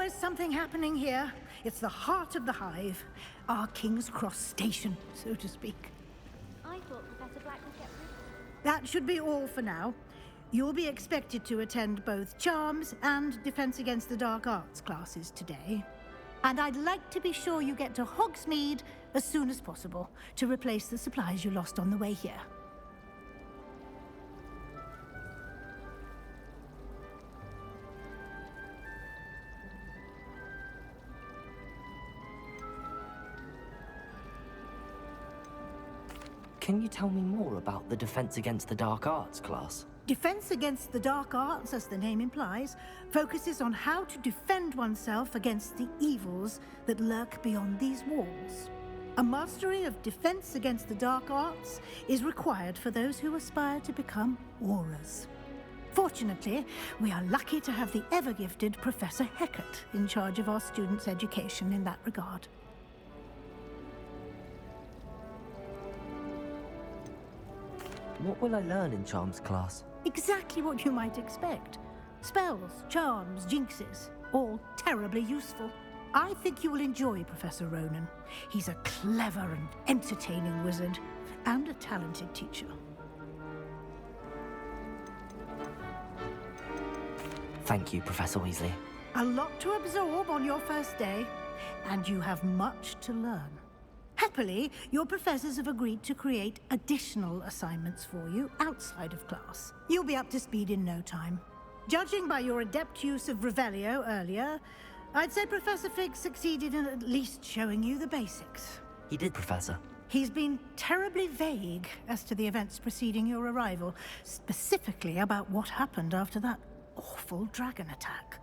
always something happening here. It's the heart of the hive. Our King's Cross station, so to speak. I thought Professor Black would get rid. That should be all for now. You'll be expected to attend both Charms and Defense Against the Dark Arts classes today. And I'd like to be sure you get to Hogsmeade as soon as possible to replace the supplies you lost on the way here. Can you tell me more about the Defense Against the Dark Arts class? Defense Against the Dark Arts, as the name implies, focuses on how to defend oneself against the evils that lurk beyond these walls. A mastery of Defense Against the Dark Arts is required for those who aspire to become Aurors. Fortunately, we are lucky to have the ever-gifted Professor Hecat in charge of our students' education in that regard. What will I learn in Charms class? Exactly what you might expect. Spells, charms, jinxes, all terribly useful. I think you will enjoy Professor Ronan. He's a clever and entertaining wizard, and a talented teacher. Thank you, Professor Weasley. A lot to absorb on your first day, and you have much to learn. Happily, your professors have agreed to create additional assignments for you outside of class. You'll be up to speed in no time. Judging by your adept use of Revelio earlier, I'd say Professor Fig succeeded in at least showing you the basics. He did, Professor. He's been terribly vague as to the events preceding your arrival, specifically about what happened after that awful dragon attack.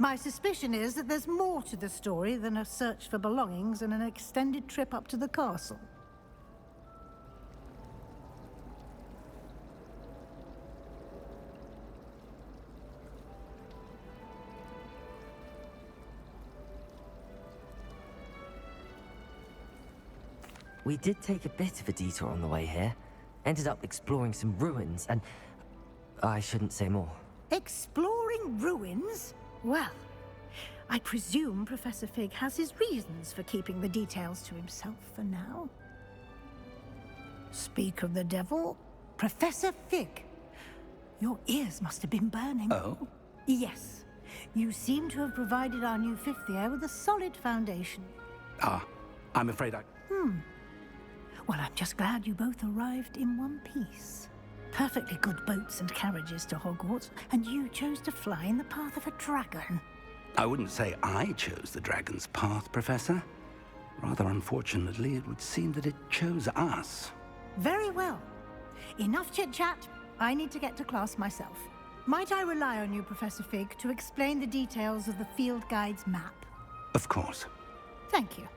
My suspicion is that there's more to the story than a search for belongings and an extended trip up to the castle. We did take a bit of a detour on the way here. Ended up exploring some ruins and... I shouldn't say more. Exploring ruins? Well, I presume Professor Fig has his reasons for keeping the details to himself for now. Speak of the devil, Professor Fig. Your ears must have been burning. Oh? Yes. You seem to have provided our new fifth year with a solid foundation. Ah, I'm afraid I... Well, I'm just glad you both arrived in one piece. Perfectly good boats and carriages to Hogwarts, and you chose to fly in the path of a dragon. I wouldn't say I chose the dragon's path, Professor. Rather unfortunately, it would seem that it chose us. Very well. Enough chit-chat. I need to get to class myself. Might I rely on you, Professor Fig, to explain the details of the field guide's map? Of course. Thank you.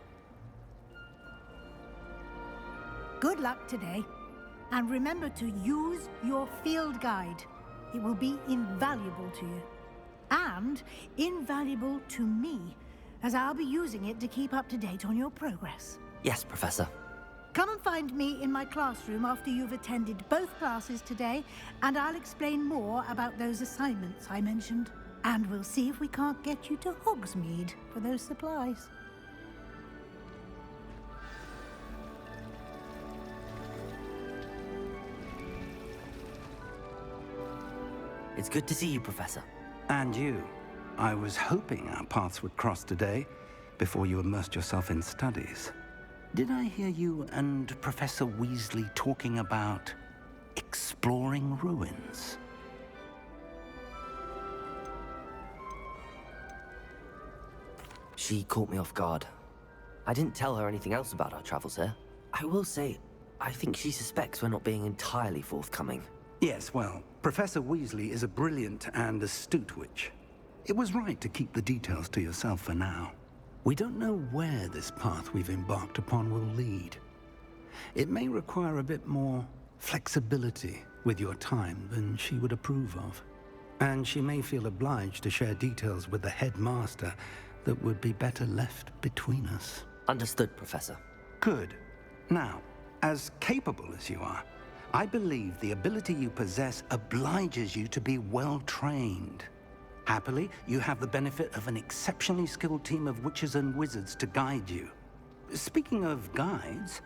Good luck today. And remember to use your field guide. It will be invaluable to you. And invaluable to me, as I'll be using it to keep up to date on your progress. Yes, Professor. Come and find me in my classroom after you've attended both classes today, and I'll explain more about those assignments I mentioned. And we'll see if we can't get you to Hogsmeade for those supplies. It's good to see you, Professor. And you. I was hoping our paths would cross today, before you immersed yourself in studies. Did I hear you and Professor Weasley talking about exploring ruins? She caught me off guard. I didn't tell her anything else about our travels here. I will say, I think she suspects we're not being entirely forthcoming. Yes, well, Professor Weasley is a brilliant and astute witch. It was right to keep the details to yourself for now. We don't know where this path we've embarked upon will lead. It may require a bit more flexibility with your time than she would approve of. And she may feel obliged to share details with the headmaster that would be better left between us. Understood, Professor. Good. Now, as capable as you are, I believe the ability you possess obliges you to be well trained. Happily, you have the benefit of an exceptionally skilled team of witches and wizards to guide you. Speaking of guides,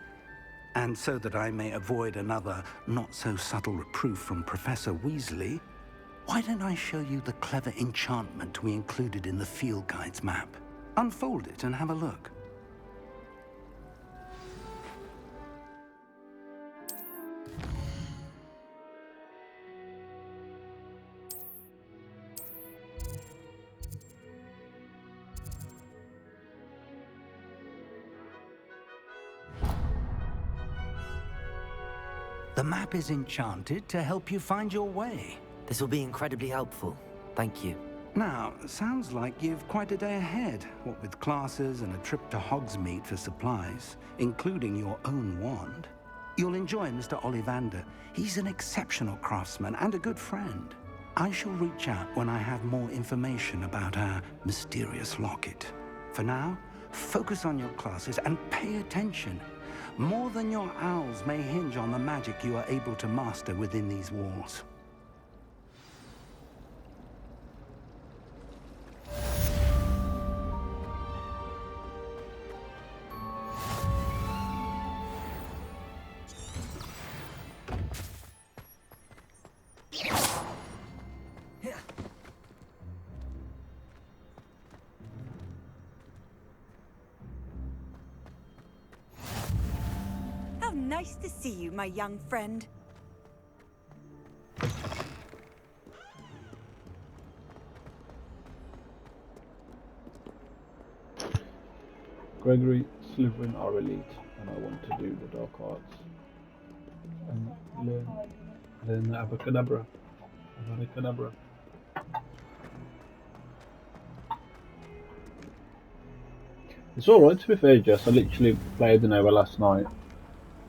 and so that I may avoid another not-so-subtle reproof from Professor Weasley, why don't I show you the clever enchantment we included in the field guide's map? Unfold it and have a look. The map is enchanted to help you find your way. This will be incredibly helpful. Thank you. Now, sounds like you've quite a day ahead, what with classes and a trip to Hogsmeade for supplies, including your own wand. You'll enjoy Mr. Ollivander. He's an exceptional craftsman and a good friend. I shall reach out when I have more information about our mysterious locket. For now, focus on your classes and pay attention. More than your owls may hinge on the magic you are able to master within these walls. How nice to see you, my young friend. Gregory, Slytherin are elite, and I want to do the dark arts and learn the abracadabra. Abracadabra. It's alright, to be fair, Jess. I literally played an hour last night,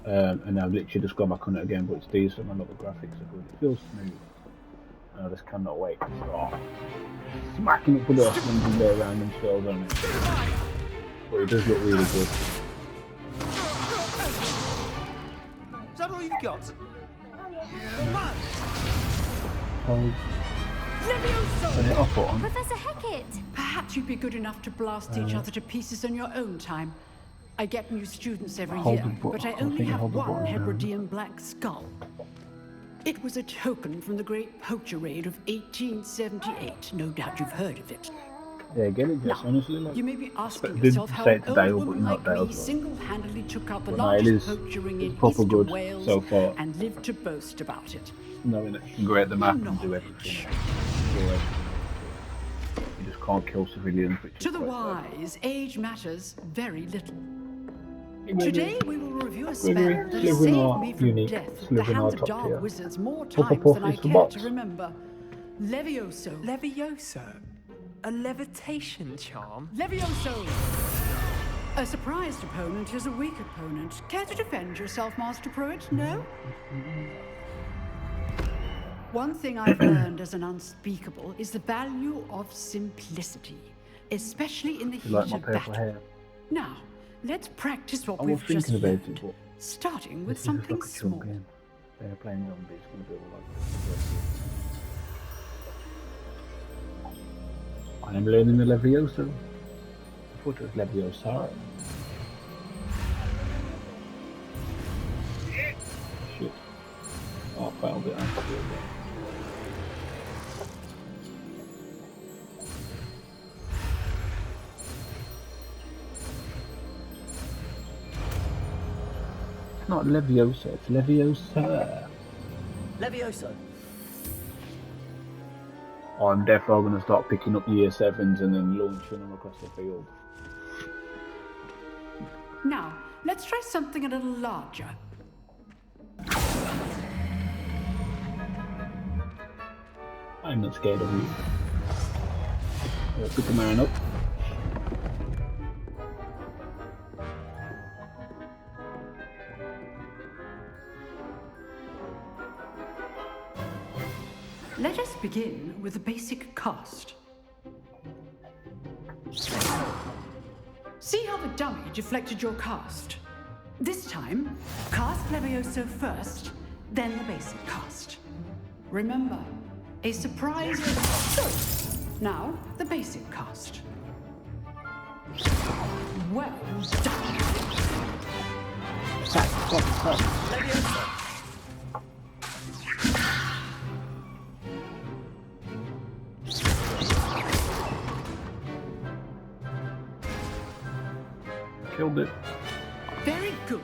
and I've literally just gone back on it again, but it's decent. I love the graphics are good. It feels smooth. And I just cannot wait to start smacking up with the things and go around and spells on it. But it does look really good. Is that all you've got? Hold. Turn it off on. Professor Hecat! Perhaps you'd be good enough to blast each other to pieces in your own time. I get new students every Hold year, the button. but I I only think have hold the one button down. Hebridean black skull. It was a token from the Great Poacher Raid of 1878. No doubt you've heard of it. Yeah, get it, Jess. Now, Honestly, like, you may be asking did yourself how say an it today, old but woman not like Dale's me one. single-handedly took out the But no, it largest is- poachering it's in proper Eastern good Wales so far. and lived to boast about it. knowing that you can go at the map and do Knowledge. everything. Do everything. You just can't kill civilians. Which To is the quite sad. wise, age matters very little. Gregory, Today we will review a spell Gregory, that has Slytherin saved are me from unique. death at the Slytherin are hands of top dark tier. wizards more Puff, times puff, than I is the care box. to remember. Levioso. Levioso? A levitation charm? Levioso! A surprised opponent is a weak opponent. Care to defend yourself, Master Pruitt? No? One thing I've learned as an unspeakable is the value of simplicity, especially in the You heat like my of purple battle. hair? Now, let's practice what I was we've just thinking about learned, it, but starting with this is just something like a chill small. game. They're playing zombies. It's going to be all like this. I am learning the Levioso. I thought it was Leviosa. Shit. Oh, I found it. I have to do it again. It's not Leviosa, it's Leviosa. Levioso. I'm definitely going to start picking up year 7s and then launching them across the field. Now, let's try something a little larger. I'm not scared of you. Pick the man up. Let us begin with the basic cast. See how the dummy deflected your cast? This time, cast Levioso first, then the basic cast. Remember, a surprise... Now, the basic cast. Well done. Killed it. Very good.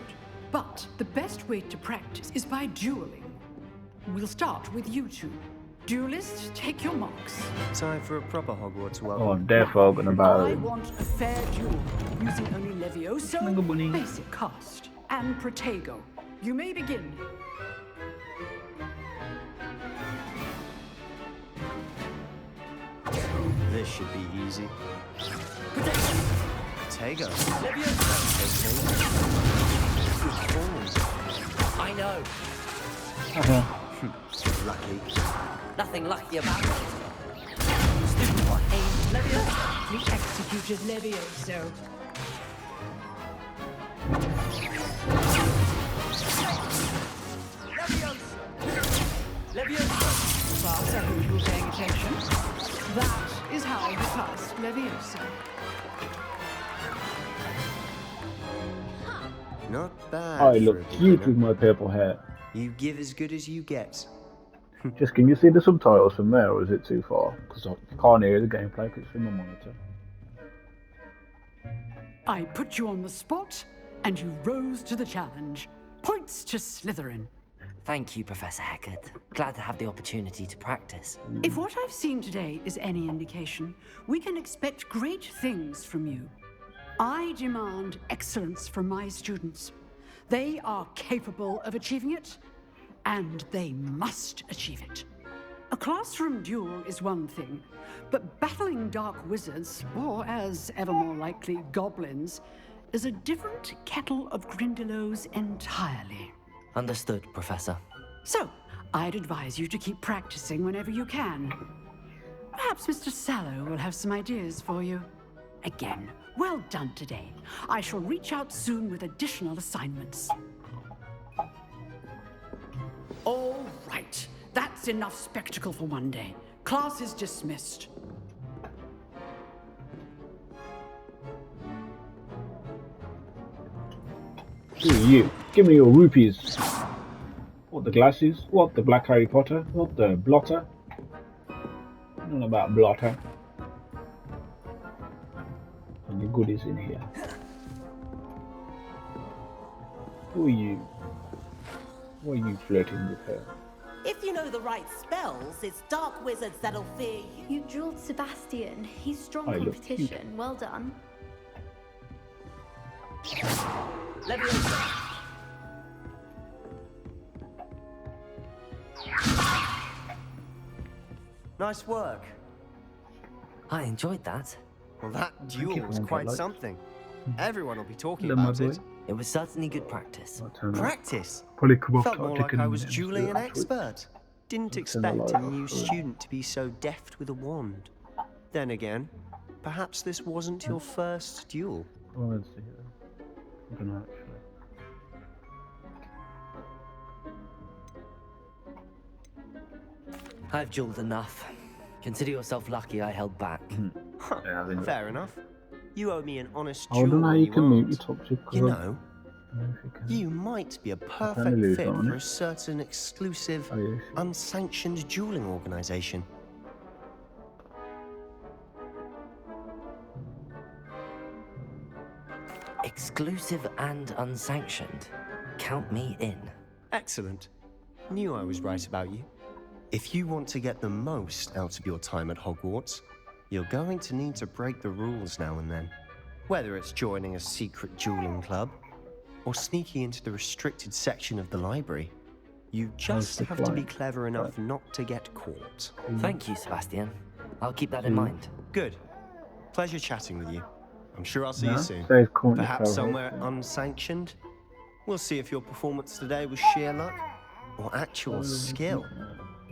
But the best way to practice is by dueling. We'll start with you two. Duelists, take your marks. Time for a proper Hogwarts welcome. Oh, I'm definitely about I him. want a fair duel, using only Levioso, basic cast, and Protego. You may begin. This should be easy. Protego. I know. Lucky. Nothing lucky about it. We executed Levioso. Class, I hope you were paying attention. That is how you pass Leviosa. Not bad. I for look a cute beginner. with my purple hair. You give as good as you get. Just can you see the subtitles from there, or is it too far? Because I can't hear the gameplay because it's from my monitor. I put you on the spot, and you rose to the challenge. Points to Slytherin. Thank you, Professor Heckard. Glad to have the opportunity to practice. If what I've seen today is any indication, we can expect great things from you. I demand excellence from my students. They are capable of achieving it, and they must achieve it. A classroom duel is one thing, but battling dark wizards, or as ever more likely, goblins, is a different kettle of Grindylows entirely. Understood, Professor. So, I'd advise you to keep practicing whenever you can. Perhaps Mr. Sallow will have some ideas for you. Again, well done today. I shall reach out soon with additional assignments. All right, that's enough spectacle for one day. Class is dismissed. Who are you? Give me your rupees. What, the glasses? What, the black Harry Potter? What, the blotter? None about blotter. Any goodies in here? Who are you? Why are you flirting with her? If you know the right spells, it's dark wizards that'll fear you. You drilled Sebastian. He's strong I look competition. Well done. Nice work. I enjoyed that. Well, that you duel for was one quite like. something. Everyone will be talking Hello, my about it. boy. It was certainly good practice. I'll turn that. Practice. Probably come off Felt more tactic like I and was then dueling do an it afterwards. expert. Didn't I'll turn the expect a light new off for you. student to be so deft with a wand. Then again, perhaps this wasn't your first duel. Oh, let's see. I don't know actually. I've dueled enough. Consider yourself lucky I held back. Huh, Yeah, I think fair enough. You owe me an honest I don't duel know how when you can mute your aren't. toxic. 'cause You I know, don't know if you can. you might be a only perfect lose fit on for it. a certain exclusive, Oh, yeah, sure. unsanctioned dueling organization. Exclusive and unsanctioned. Count me in. Excellent. Knew I was right about you. If you want to get the most out of your time at Hogwarts, you're going to need to break the rules now and then. Whether it's joining a secret dueling club, or sneaking into the restricted section of the library, you just the have to be flight? clever enough not to get caught. Thank you, Sebastian. I'll keep that in mind. Good. Pleasure chatting with you. I'm sure I'll see No? you soon. Save current Perhaps co-host, somewhere yeah. unsanctioned. We'll see if your performance today was sheer luck or actual skill.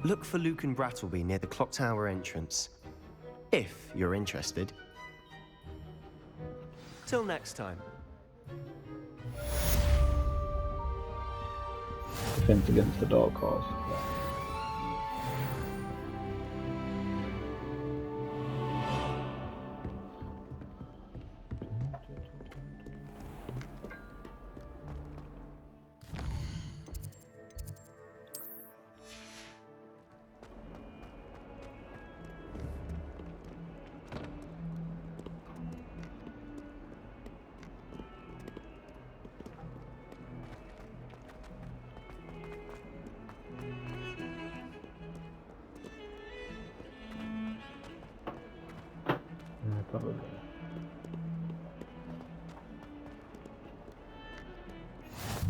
Look for Luke and Brattleby near the clock tower entrance, if you're interested. Till next time. Defense against the dark arts. Probably.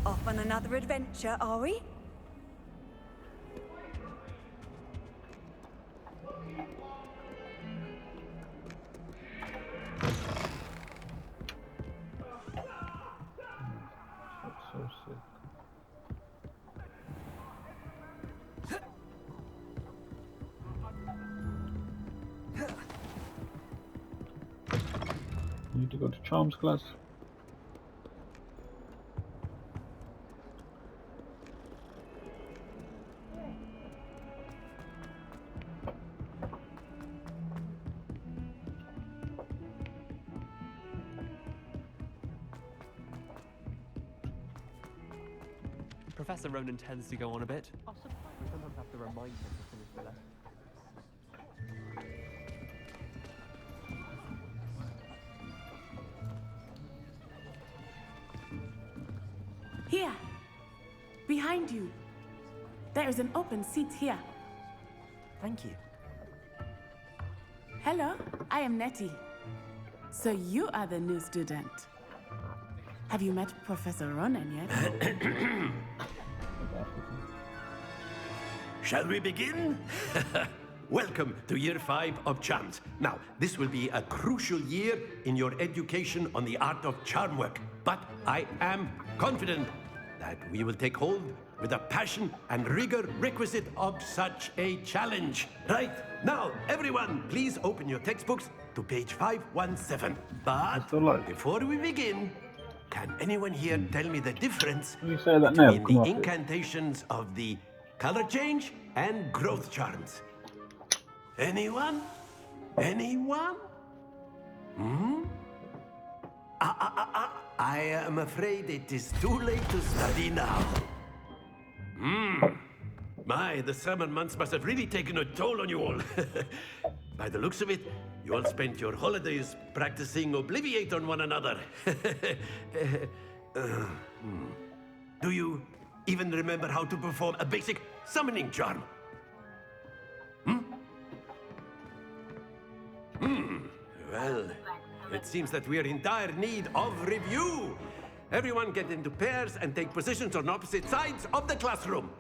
Off on another adventure, are we? That's so sick. You need to go to Charms class. Professor Ronan tends to go on a bit. We sometimes have to remind him to finish the lesson. Here, behind you. There is an open seat here. Thank you. Hello, I am Nettie. So you are the new student. Have you met Professor Ronan yet? Shall we begin? Welcome to Year 5 of Charms. Now, this will be a crucial year in your education on the art of charm work. But I am confident that we will take hold with the passion and rigor requisite of such a challenge. Right, now, everyone, please open your textbooks to page 517. But before we begin, can anyone here tell me the difference You say that now. between Come the off it. incantations of the color change and growth charms? Anyone? Anyone? Hmm? I am afraid it is too late to study now. My, the summer months must have really taken a toll on you all. By the looks of it, you all spent your holidays practicing Obliviate on one another. Do you even remember how to perform a basic summoning charm? Well, it seems that we are in dire need of review. Everyone get into pairs and take positions on opposite sides of the classroom.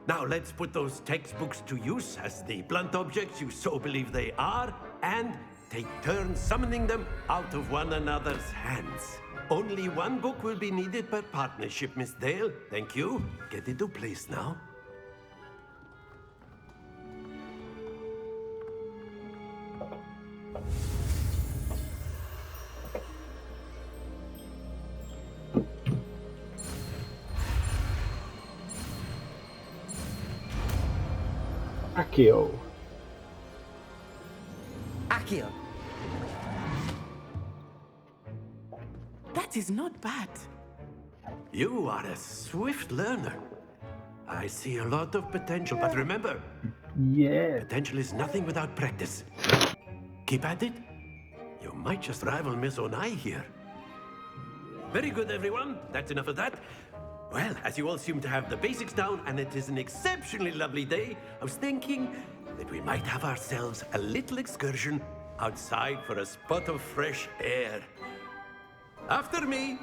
Now let's put those textbooks to use as the blunt objects you so believe they are, and take turns summoning them out of one another's hands. Only one book will be needed per partnership, Miss Dale. Thank you. Get into place now. Accio. Accio. That is not bad. You are a swift learner. I see a lot of potential, but remember, Yeah. potential is nothing without practice. Keep at it. You might just rival Miss Onai here. Very good, everyone. That's enough of that. Well, as you all seem to have the basics down, and it is an exceptionally lovely day, I was thinking that we might have ourselves a little excursion outside for a spot of fresh air. After me.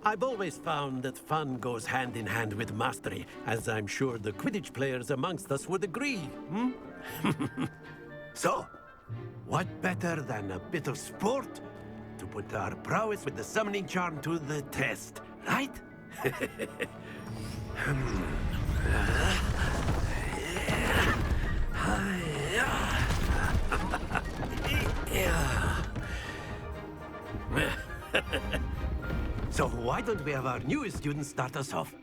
I've always found that fun goes hand in hand with mastery, as I'm sure the Quidditch players amongst us would agree. So, what better than a bit of sport to put our prowess with the summoning charm to the test, right? So why don't we have our newest student start us off?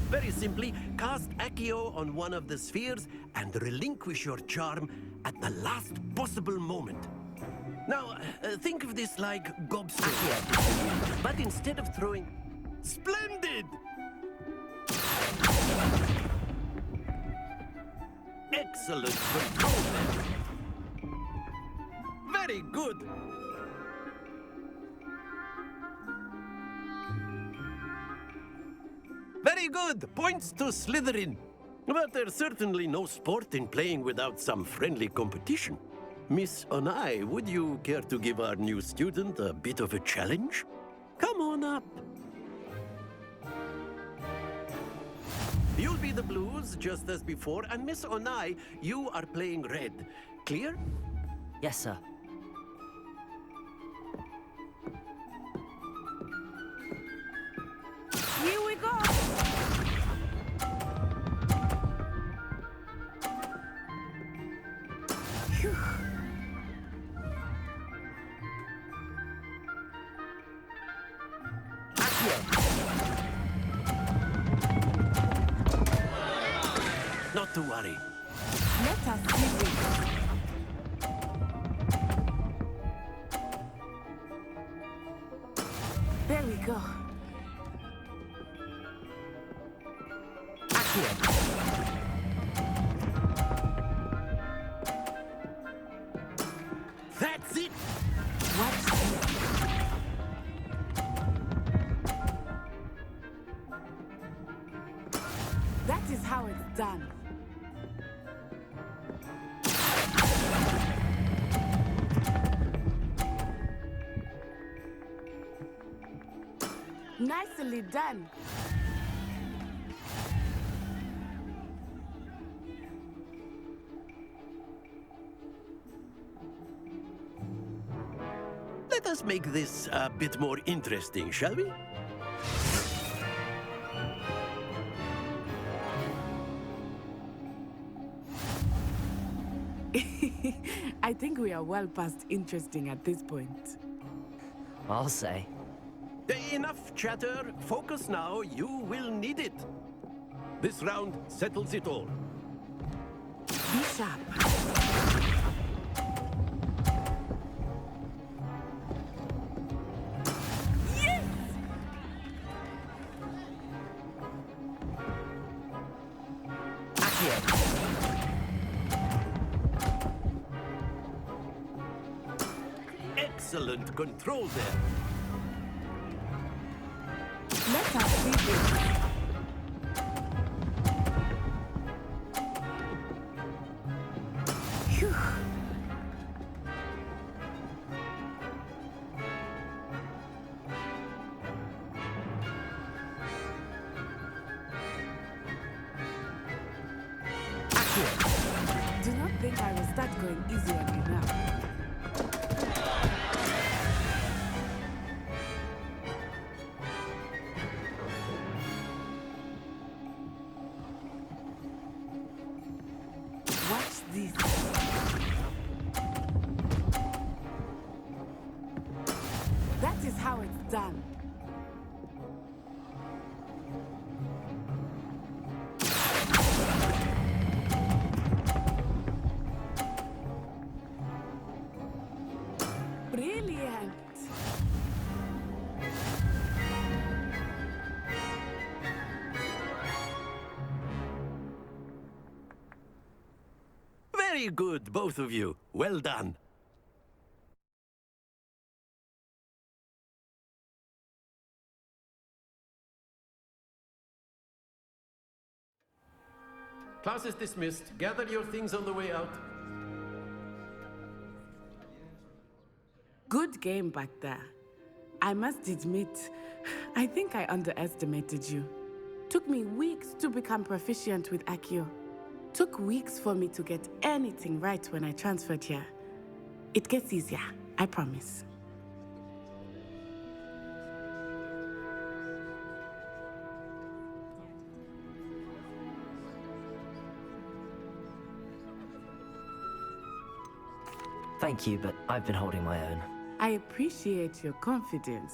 Very simply, cast Accio on one of the spheres and relinquish your charm at the last possible moment. Now, think of this like gobstopper. But instead of throwing... Splendid! Excellent control there. Very good. Very good. Points to Slytherin. But there's certainly no sport in playing without some friendly competition. Miss Onai, would you care to give our new student a bit of a challenge? Come on up. You'll be the blues, just as before, and Miss Onai, you are playing red. Clear? Yes, sir. Here we go! Phew. Not to worry. Let us see this. There we go. That's it! Watch this. That is how it's done. Nicely done. Let us make this a bit more interesting, shall we? I think we are well past interesting at this point. I'll say. Enough chatter. Focus now. You will need it. This round settles it all. Be sharp. Yes! Excellent control there. Let us see this. Phew. Do not think I will start going easy on you now. Watch this. That is how it's done. Brilliant. Very good, both of you. Well done. Class is dismissed. Gather your things on the way out. Good game back there. I must admit, I think I underestimated you. Took me weeks to become proficient with Accio. Took weeks for me to get anything right when I transferred here. It gets easier, I promise. Thank you, but I've been holding my own. I appreciate your confidence.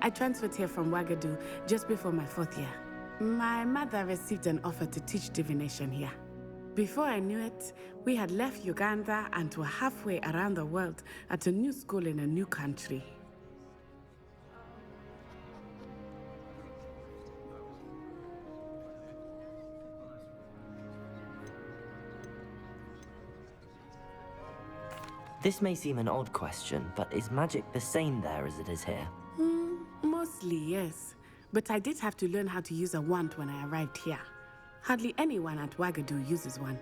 I transferred here from Wagadu just before my 4th year. My mother received an offer to teach divination here. Before I knew it, we had left Uganda and were halfway around the world at a new school in a new country. This may seem an odd question, but is magic the same there as it is here? Mostly, yes. But I did have to learn how to use a wand when I arrived here. Hardly anyone at Wagadu uses one.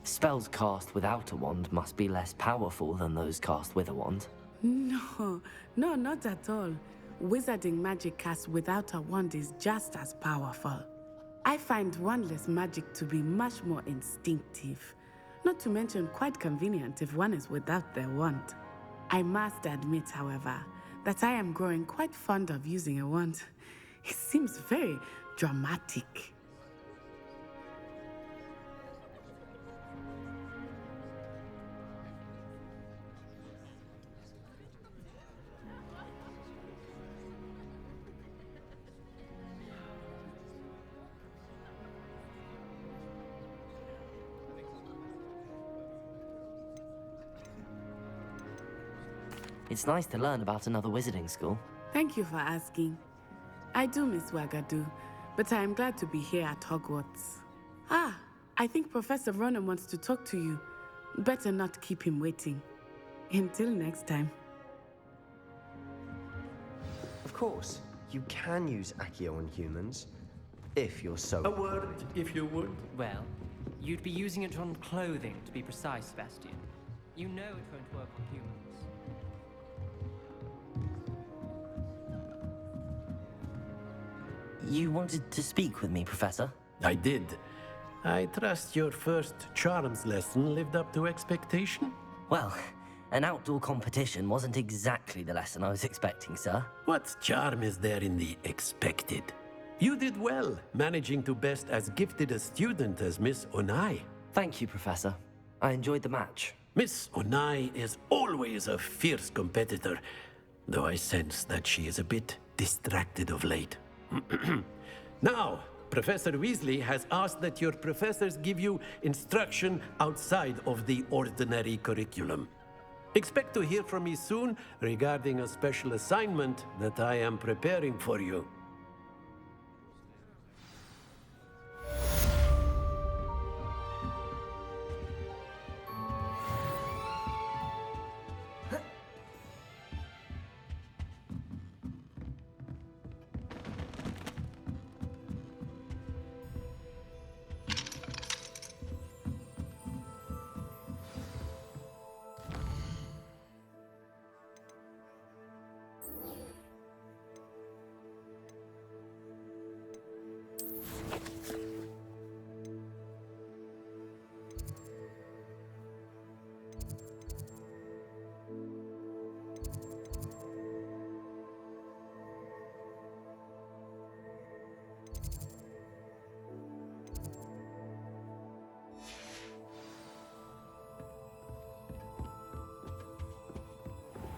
Spells cast without a wand must be less powerful than those cast with a wand. No, not at all. Wizarding magic cast without a wand is just as powerful. I find wandless magic to be much more instinctive. Not to mention quite convenient if one is without their wand. I must admit, however, that I am growing quite fond of using a wand. It seems very dramatic. It's nice to learn about another wizarding school. Thank you for asking. I do miss Wagadu, but I am glad to be here at Hogwarts. Ah, I think Professor Ronan wants to talk to you. Better not keep him waiting. Until next time. Of course, you can use Accio on humans, if you're so... A word, if you would. Well, you'd be using it on clothing, to be precise, Sebastian. You know it won't work on humans. You wanted to speak with me, Professor? I did. I trust your first charms lesson lived up to expectation? Well, an outdoor competition wasn't exactly the lesson I was expecting, sir. What charm is there in the expected? You did well, managing to best as gifted a student as Miss Onai. Thank you, Professor. I enjoyed the match. Miss Onai is always a fierce competitor, though I sense that she is a bit distracted of late. Now, Professor Weasley has asked that your professors give you instruction outside of the ordinary curriculum. Expect to hear from me soon regarding a special assignment that I am preparing for you.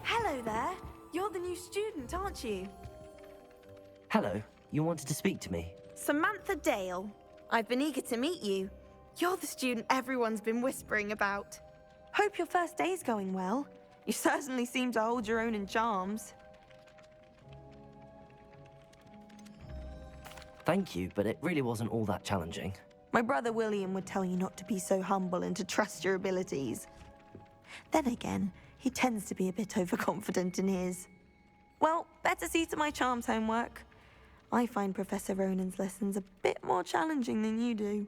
Hello there. You're the new student, aren't you? Hello, you wanted to speak to me? Samantha Dale. I've been eager to meet you. You're the student everyone's been whispering about. Hope your first day's going well. You certainly seem to hold your own in charms. Thank you, but it really wasn't all that challenging. My brother William would tell you not to be so humble and to trust your abilities. Then again, he tends to be a bit overconfident in his. Well, better see to my charms homework. I find Professor Ronan's lessons a bit more challenging than you do.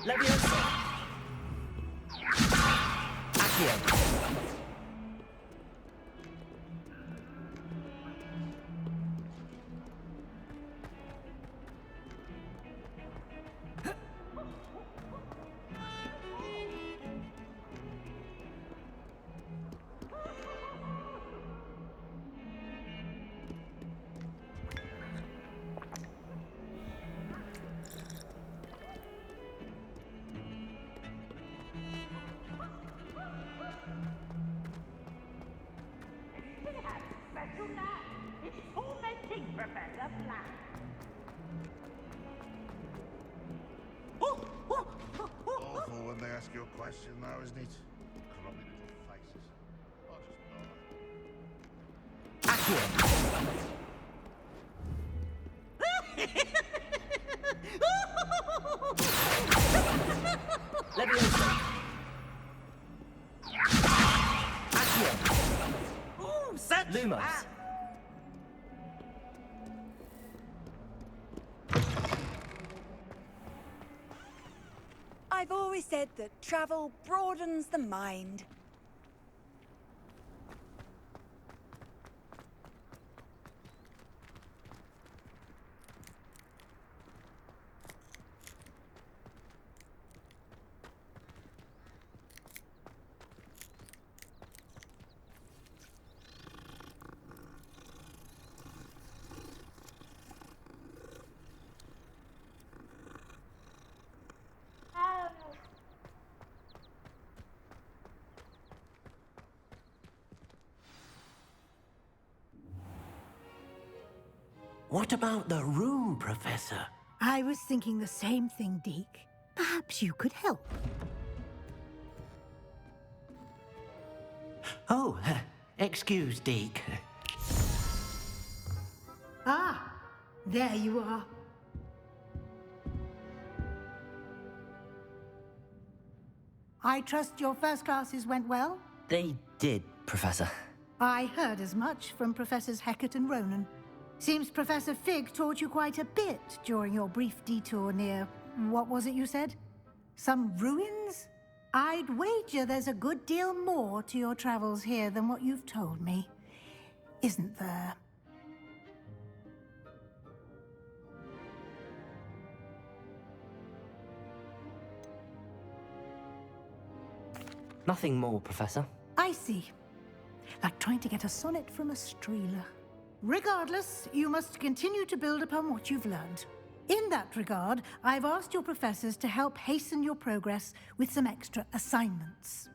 Leviosa! Accio! ask your question now, isn't it? Crummy little faces. I'll just Leviosa! Ooh, such Lumos! fun. I've always said that travel broadens the mind. What about the room, Professor? I was thinking the same thing, Deke. Perhaps you could help. Oh, excuse, Deke. Ah, there you are. I trust your first classes went well? They did, Professor. I heard as much from Professors Hecat and Ronan. Seems Professor Fig taught you quite a bit during your brief detour near... what was it you said? Some ruins? I'd wager there's a good deal more to your travels here than what you've told me. Isn't there? Nothing more, Professor. I see. Like trying to get a sonnet from a streeler. Regardless, you must continue to build upon what you've learned. In that regard, I've asked your professors to help hasten your progress with some extra assignments.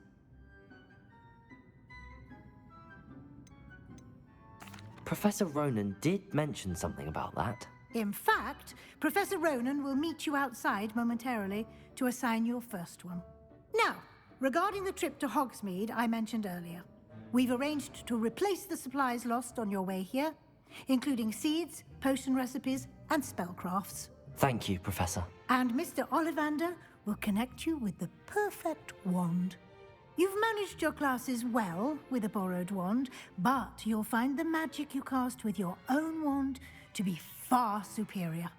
Professor Ronan did mention something about that. In fact, Professor Ronan will meet you outside momentarily to assign your first one. Now, regarding the trip to Hogsmeade I mentioned earlier, we've arranged to replace the supplies lost on your way here, including seeds, potion recipes, and spellcrafts. Thank you, Professor. And Mr. Ollivander will connect you with the perfect wand. You've managed your classes well with a borrowed wand, but you'll find the magic you cast with your own wand to be far superior.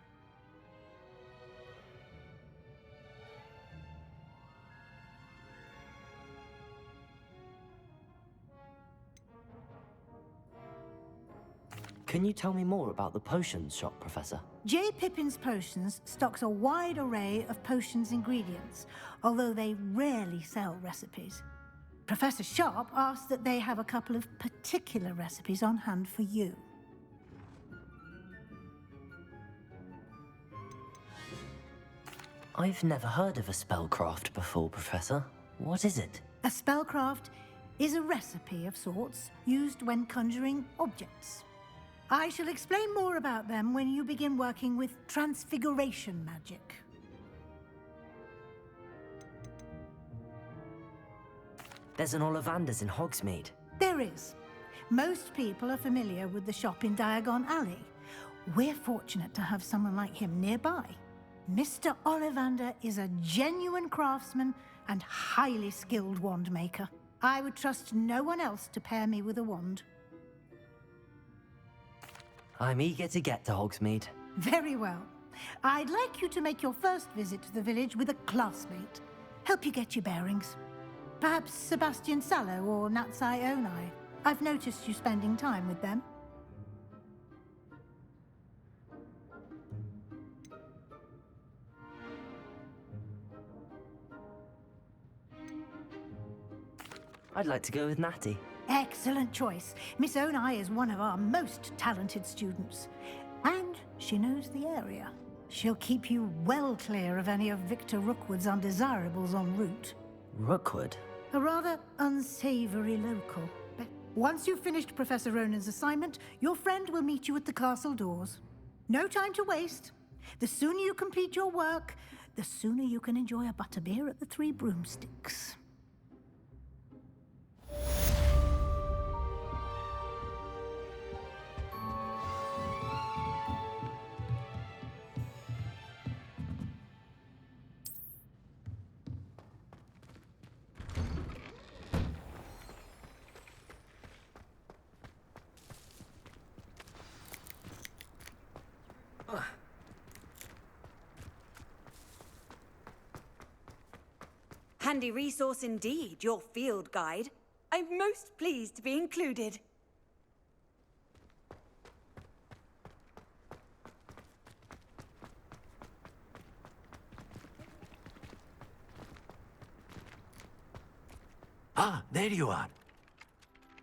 Can you tell me more about the potions shop, Professor? J. Pippin's Potions stocks a wide array of potions ingredients, although they rarely sell recipes. Professor Sharp asked that they have a couple of particular recipes on hand for you. I've never heard of a spellcraft before, Professor. What is it? A spellcraft is a recipe of sorts used when conjuring objects. I shall explain more about them when you begin working with transfiguration magic. There's an Ollivander's in Hogsmeade. There is. Most people are familiar with the shop in Diagon Alley. We're fortunate to have someone like him nearby. Mr. Ollivander is a genuine craftsman and highly skilled wand maker. I would trust no one else to pair me with a wand. I'm eager to get to Hogsmeade. Very well. I'd like you to make your first visit to the village with a classmate. Help you get your bearings. Perhaps Sebastian Sallow or Natsai Onai. I've noticed you spending time with them. I'd like to go with Natty. Excellent choice. Miss Onai is one of our most talented students. And she knows the area. She'll keep you well clear of any of Victor Rookwood's undesirables en route. Rookwood? A rather unsavory local. Once you've finished Professor Ronan's assignment, your friend will meet you at the castle doors. No time to waste. The sooner you complete your work, the sooner you can enjoy a butterbeer at the Three Broomsticks. Handy resource indeed, your field guide. I'm most pleased to be included. Ah, there you are.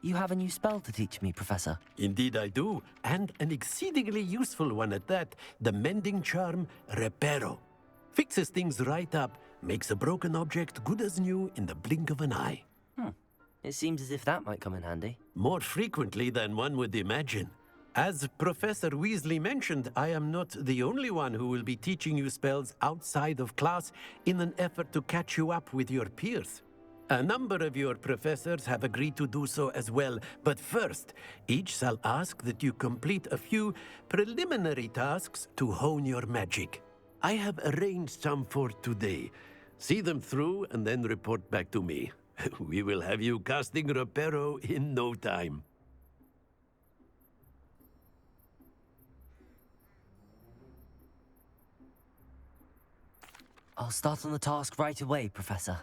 You have a new spell to teach me, Professor. Indeed I do, and an exceedingly useful one at that. The mending charm, Reparo. Fixes things right up, makes a broken object good as new in the blink of an eye. It seems as if that might come in handy. More frequently than one would imagine. As Professor Weasley mentioned, I am not the only one who will be teaching you spells outside of class in an effort to catch you up with your peers. A number of your professors have agreed to do so as well, but first, each shall ask that you complete a few preliminary tasks to hone your magic. I have arranged some for today. See them through and then report back to me. We will have you casting Reparo in no time. I'll start on the task right away, Professor.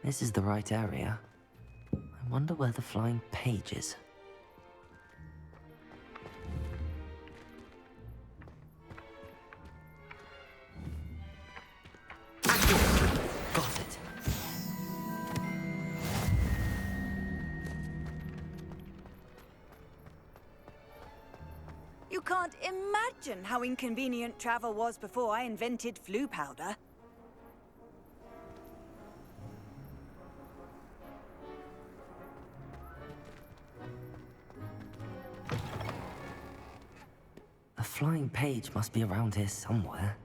This is the right area. I wonder where the flying page is. Got it. You can't imagine how inconvenient travel was before I invented flu powder. The flying page must be around here somewhere.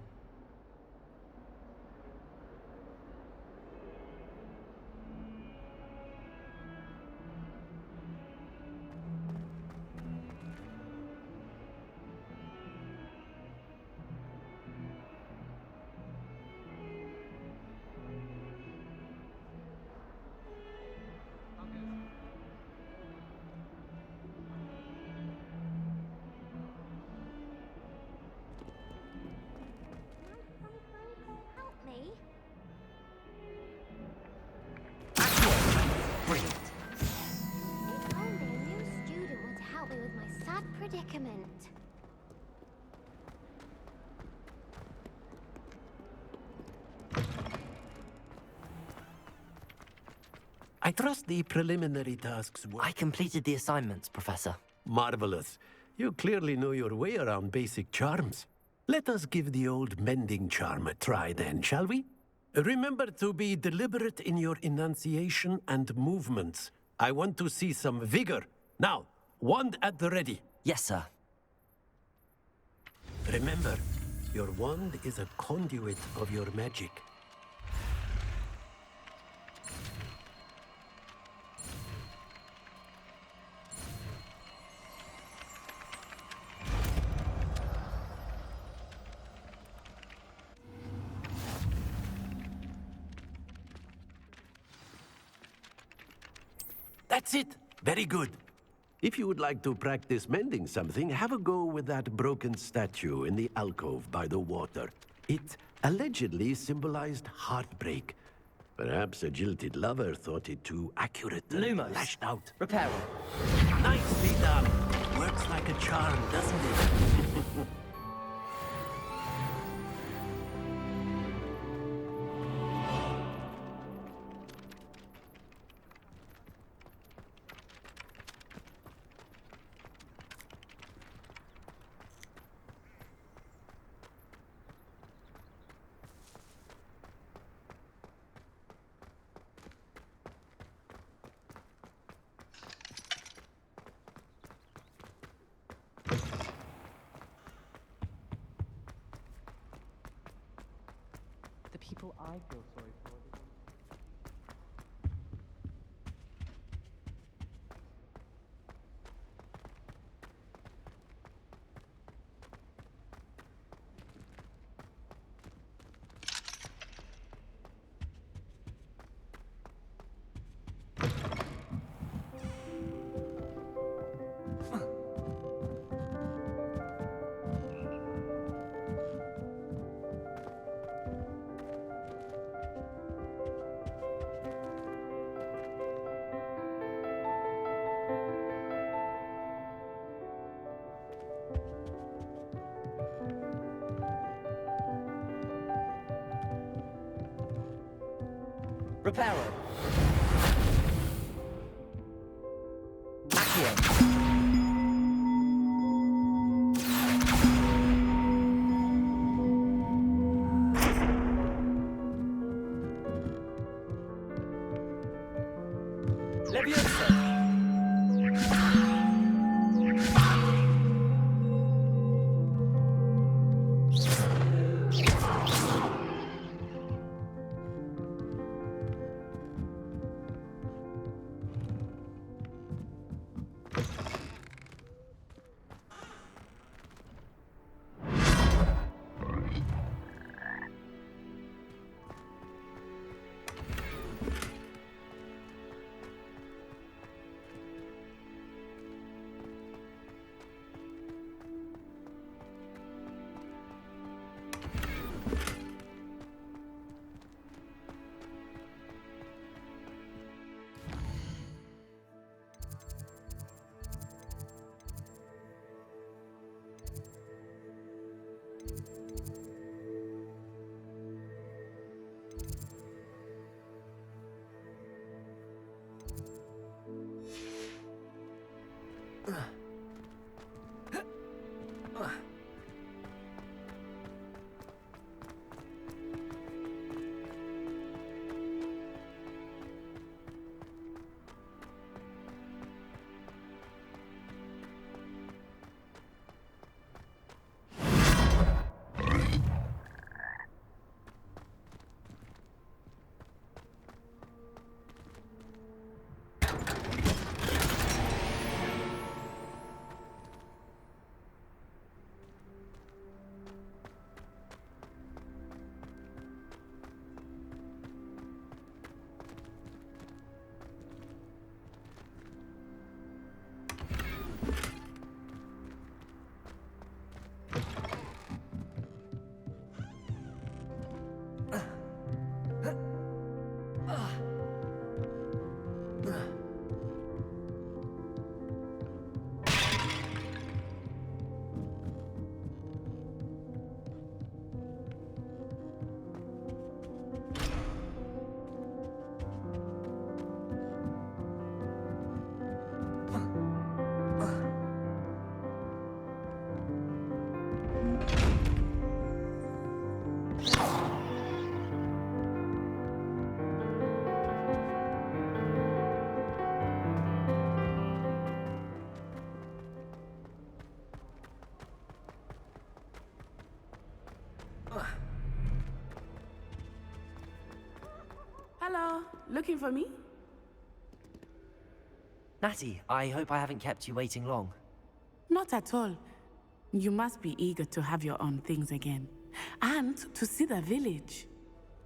Predicament. I trust the preliminary tasks were... I completed the assignments, Professor. Marvelous. You clearly know your way around basic charms. Let us give the old mending charm a try then, shall we? Remember to be deliberate in your enunciation and movements. I want to see some vigor. Now, wand at the ready. Yes, sir. Remember, your wand is a conduit of your magic. That's it. Very good. If you would like to practice mending something, have a go with that broken statue in the alcove by the water. It allegedly symbolized heartbreak. Perhaps a jilted lover thought it too accurate and Lumos. lashed out. Repair. Nicely done. Works like a charm, doesn't it? The people I feel sorry for. Reparo. Accio. Leviosa. Hello, looking for me? Natty, I hope I haven't kept you waiting long. Not at all. You must be eager to have your own things again. And to see the village.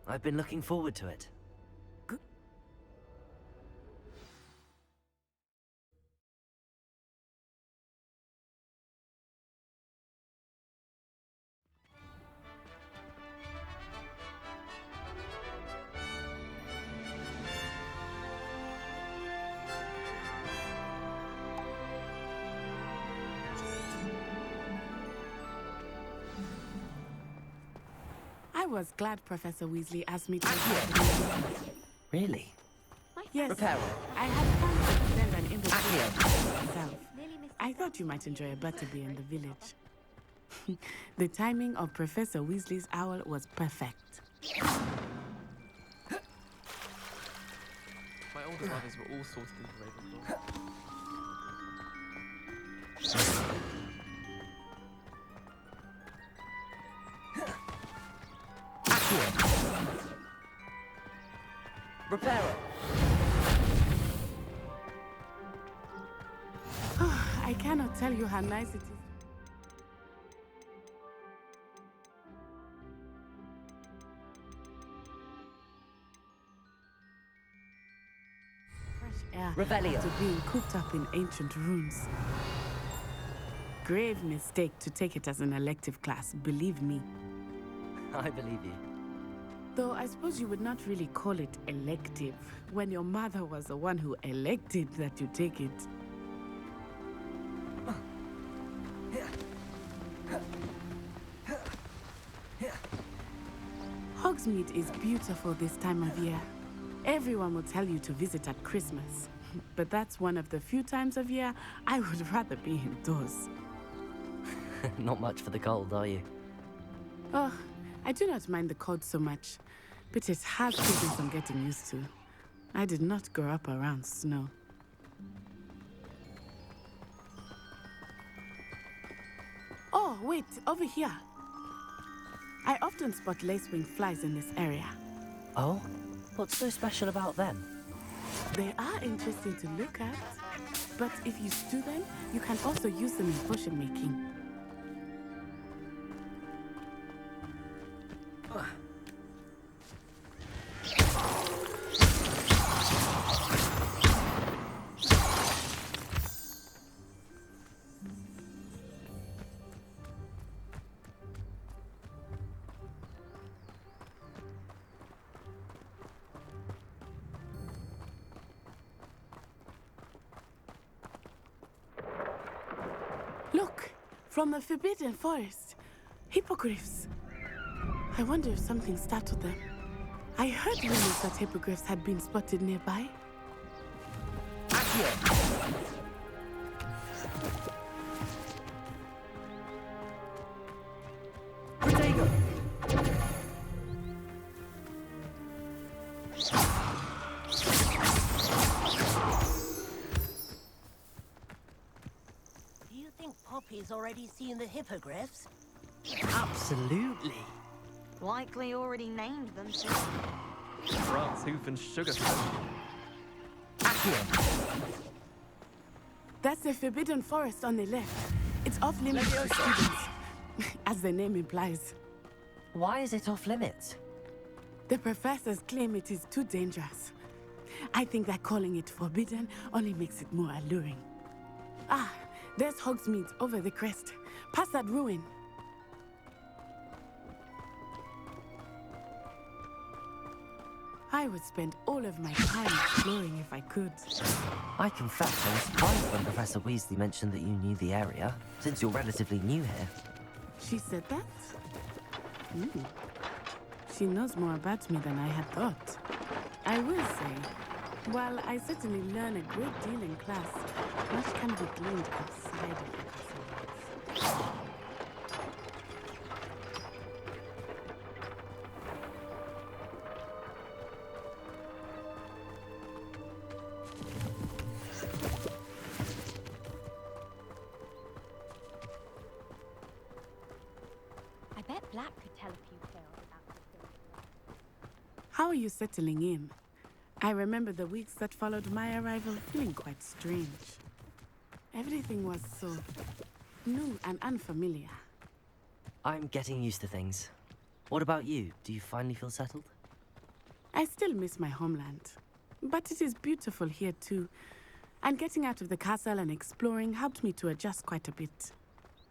I've been looking forward to it. I was glad Professor Weasley asked me to. Really? Yes. Reparo. I had fun to send an invitation myself. I thought you might enjoy a butterbeer in the village. The timing of Professor Weasley's owl was perfect. My older brothers were all sorted into Ravenclaw. Reparo. I cannot tell you how nice it is. Fresh air Revelio. after being cooped up in ancient ruins. Grave mistake to take it as an elective class, believe me. I believe you. Though I suppose you would not really call it elective when your mother was the one who elected that you take it. Hogsmeade is beautiful this time of year. Everyone will tell you to visit at Christmas. But that's one of the few times of year I would rather be indoors. Not much for the cold, are you? Oh, I do not mind the cold so much, but it has taken some getting used to. I did not grow up around snow. Oh, wait, over here. I often spot lacewing flies in this area. Oh? What's so special about them? They are interesting to look at, but if you stew them, you can also use them in potion making. Look, from the Forbidden Forest. Hippogriffs. I wonder if something startled them. I heard rumors that hippogriffs had been spotted nearby. Do you think Poppy's already seen the hippogriffs? Absolutely. Likely already named them too. France, hoof, and sugar. That's the Forbidden Forest on the left. It's off limits to students, as the name implies. Why is it off limits? The professors claim it is too dangerous. I think that calling it forbidden only makes it more alluring. Ah, there's Hogsmeade over the crest. Past that ruin. I would spend all of my time exploring if I could. I confess I was surprised when Professor Weasley mentioned that you knew the area, since you're relatively new here. She said that? She knows more about me than I had thought. I will say, while I certainly learn a great deal in class, much can be gleaned outside of the castle walls. I bet Black could tell a few tales about this village. How are you settling in? I remember the weeks that followed my arrival feeling quite strange. Everything was so new and unfamiliar. I'm getting used to things. What about you? Do you finally feel settled? I still miss my homeland, but it is beautiful here too. And getting out of the castle and exploring helped me to adjust quite a bit.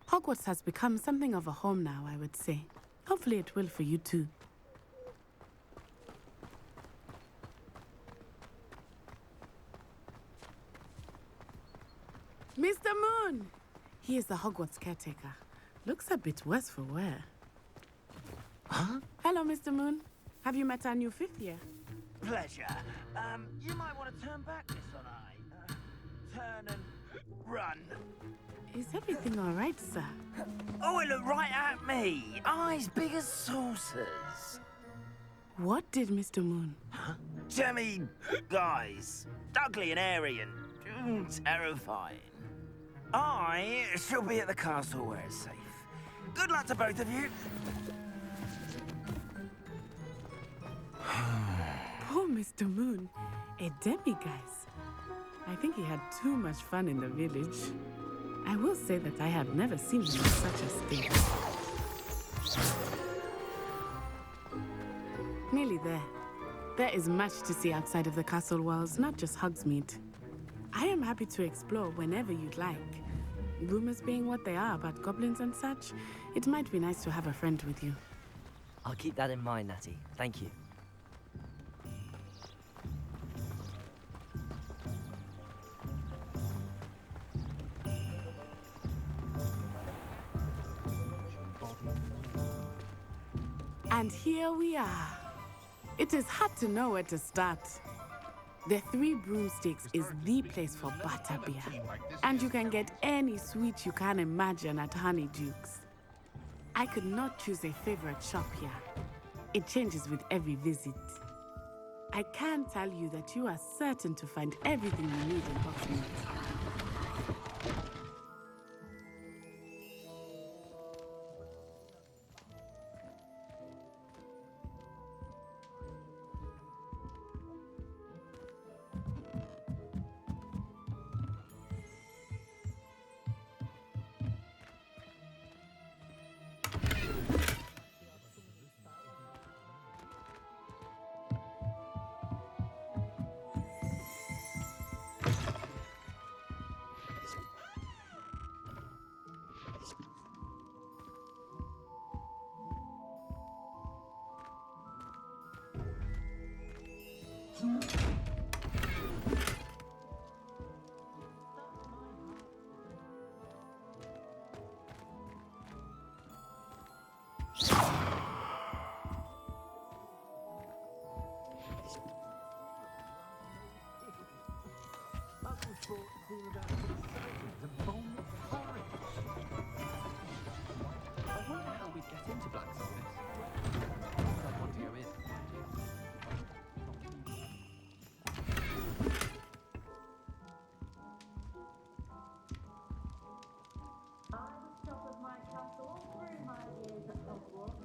Hogwarts has become something of a home now, I would say. Hopefully it will for you too. Mr. Moon! He is the Hogwarts caretaker. Looks a bit worse for wear. Huh? Hello, Hello, Mr. Moon. Have you met our new fifth year? Pleasure. You might want to turn back, Miss on eye. Turn and run. Is everything all right, sir? Oh, it looked right at me. Eyes big as saucers. What did Mr. Moon? Jemmy guys. Ugly and airy and terrifying. I shall be at the castle where it's safe. Good luck to both of you. Poor Mr. Moon. A demiguise. I think he had too much fun in the village. I will say that I have never seen him in such a state. Nearly there. There is much to see outside of the castle walls, not just Hogsmeade. I am happy to explore whenever you'd like. Rumors being what they are about goblins and such, it might be nice to have a friend with you. I'll keep that in mind, Natty. Thank you. And here we are. It is hard to know where to start. The Three Broomsticks is the place for butterbeer. And you can get any sweet you can imagine at Honeyduke's. I could not choose a favorite shop here. It changes with every visit. I can tell you that you are certain to find everything you need in Hogsmeade. I wonder how we'd get into Blacksmith. I'd want to go in. I was top of my class all through my years at Hogwarts.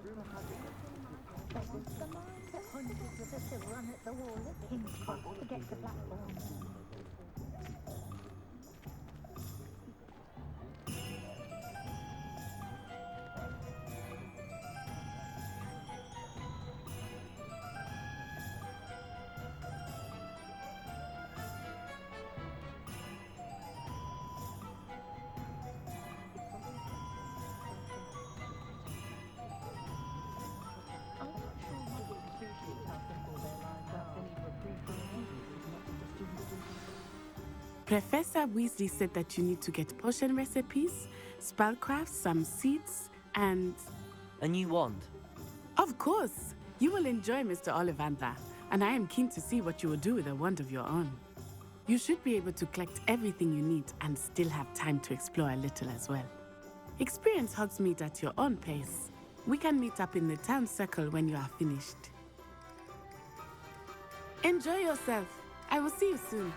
There was the mind that hundreds of us have run at the wall of King's Cross to get to Blackbourne. Professor Weasley said that you need to get potion recipes, spellcraft, some seeds, and... A new wand? Of course! You will enjoy Mr. Ollivander, and I am keen to see what you will do with a wand of your own. You should be able to collect everything you need and still have time to explore a little as well. Experience Hogsmeade at your own pace. We can meet up in the town circle when you are finished. Enjoy yourself. I will see you soon.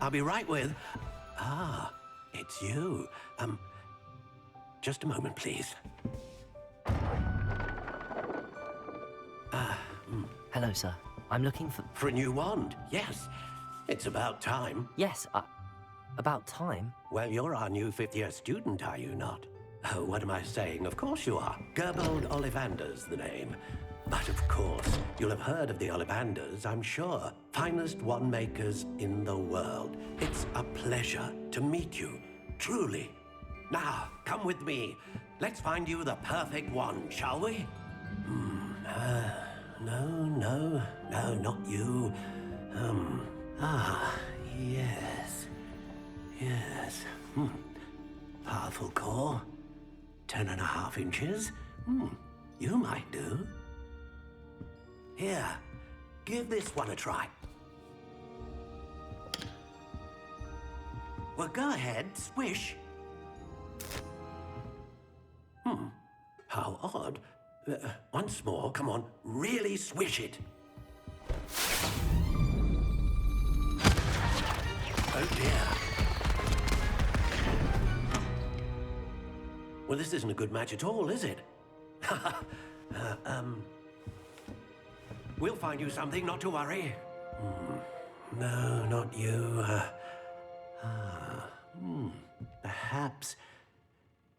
I'll be right with... Ah, it's you. Just a moment, please. Hello, sir. I'm looking for... For a new wand, yes. It's about time. Yes, about time? Well, you're our new fifth-year student, are you not? Oh, what am I saying? Of course you are. Gerbold Ollivander's the name. But of course, you'll have heard of the Ollivanders, I'm sure. Finest wand makers in the world. It's a pleasure to meet you, truly. Now, come with me. Let's find you the perfect wand, shall we? No, not you. Yes. Yes. Powerful core. 10.5 inches. You might do. Here, give this one a try. Well, go ahead, swish. How odd. Once more, come on, really swish it. Oh dear. Well, this isn't a good match at all, is it? We'll find you something, not to worry. No, not you. Perhaps...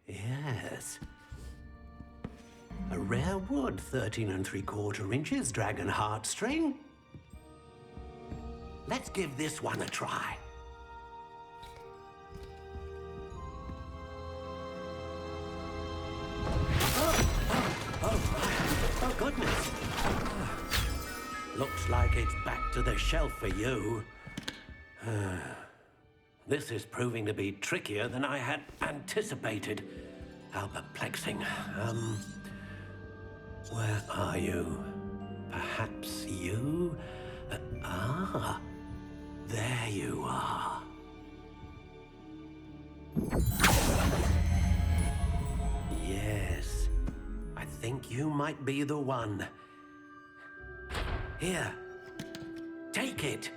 Yes. A rare wood, 13 3/4 inches, dragon heartstring. Let's give this one a try. Oh, goodness. Looks like it's back to the shelf for you. This is proving to be trickier than I had anticipated. How perplexing. Where are you? Perhaps you? There you are. Yes, I think you might be the one. Here, take it.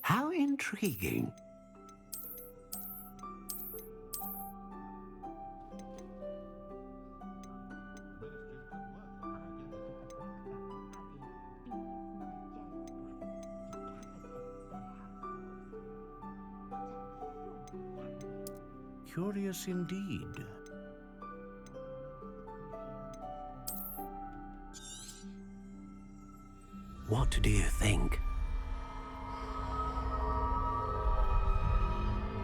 How intriguing. Curious indeed. What do you think?